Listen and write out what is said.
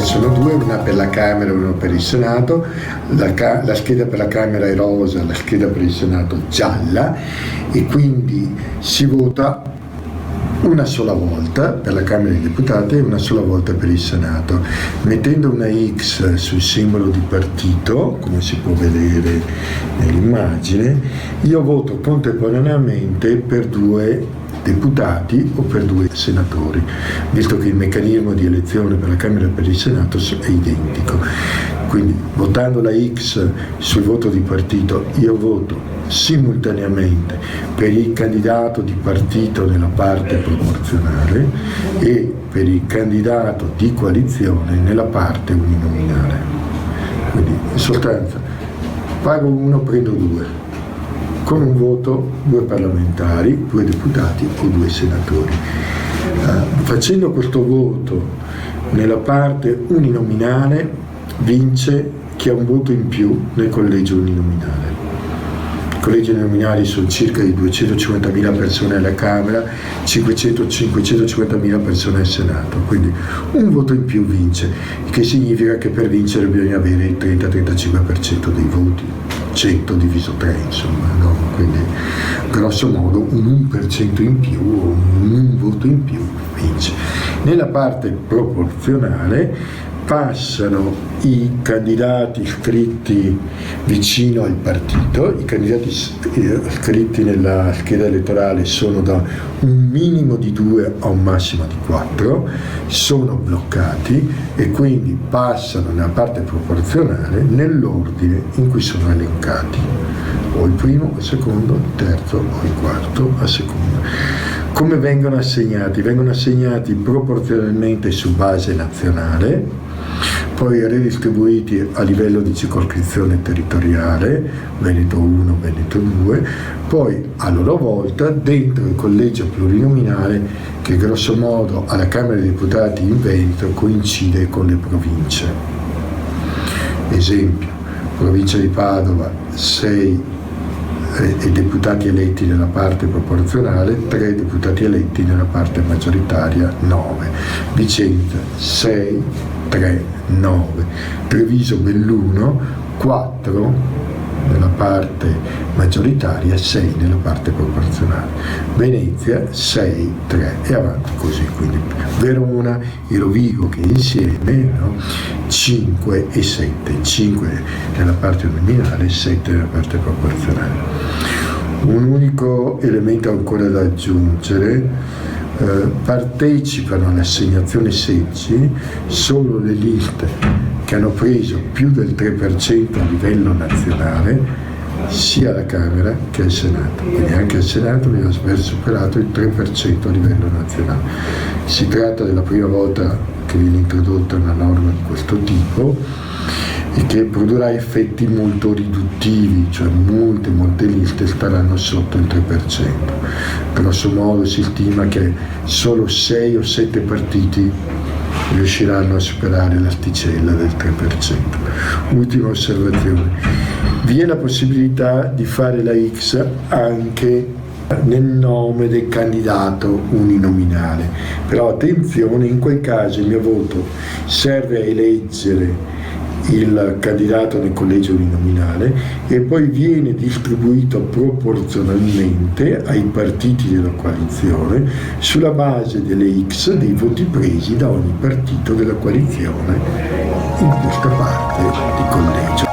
Sono due, una per la Camera e una per il Senato. La scheda per la Camera è rosa, la scheda per il Senato gialla, e quindi si vota una sola volta per la Camera dei Deputati e una sola volta per il Senato. Mettendo una X sul simbolo di partito, come si può vedere nell'immagine, io voto contemporaneamente per due deputati o per due senatori, visto che il meccanismo di elezione per la Camera e per il Senato è identico. Quindi, votando la X sul voto di partito, io voto simultaneamente per il candidato di partito nella parte proporzionale e per il candidato di coalizione nella parte uninominale. Quindi, in sostanza, pago uno, prendo due. Con un voto, due parlamentari, due deputati o due senatori. Facendo questo voto nella parte uninominale vince chi ha un voto in più nel collegio uninominale. I collegi uninominali sono circa di 250.000 persone alla Camera, 500-550.000 persone al Senato, quindi un voto in più vince, che significa che per vincere bisogna avere il 30-35% dei voti, 100 diviso 3, insomma, no? Quindi grosso modo un 1% in più o un voto in più vince. Nella parte proporzionale passano i candidati iscritti vicino al partito. I candidati iscritti nella scheda elettorale sono da un minimo di 2 a un massimo di 4, sono bloccati e quindi passano nella parte proporzionale nell'ordine in cui sono elencati, o il primo, il secondo, il terzo o il quarto a seconda. Come vengono assegnati? Vengono assegnati proporzionalmente su base nazionale, poi redistribuiti a livello di circoscrizione territoriale, Veneto 1, Veneto 2, poi a loro volta dentro il collegio plurinominale che grosso modo alla Camera dei Deputati in Veneto coincide con le province. Esempio, provincia di Padova 6 deputati eletti nella parte proporzionale, 3 deputati eletti nella parte maggioritaria, 9. Vicenza 6, 3, 9. Treviso Belluno 4 nella parte maggioritaria, 6 nella parte proporzionale. Venezia 6, 3 e avanti così. Quindi Verona e Rovigo che insieme, no? 5 e 7, 5 nella parte nominale, 7 nella parte proporzionale. Un unico elemento ancora da aggiungere: partecipano all'assegnazione seggi solo le liste che hanno preso più del 3% a livello nazionale, sia alla Camera che al Senato. Quindi anche al Senato bisogna aver superato il 3% a livello nazionale. Si tratta della prima volta che viene introdotta una norma di questo tipo e che produrrà effetti molto riduttivi, cioè molte liste staranno sotto il 3%. Grosso modo si stima che solo 6 o 7 partiti riusciranno a superare l'asticella del 3%. Ultima osservazione: vi è la possibilità di fare la X anche nel nome del candidato uninominale, però attenzione, in quel caso il mio voto serve a eleggere il candidato nel collegio uninominale e poi viene distribuito proporzionalmente ai partiti della coalizione sulla base delle X dei voti presi da ogni partito della coalizione in questa parte di collegio.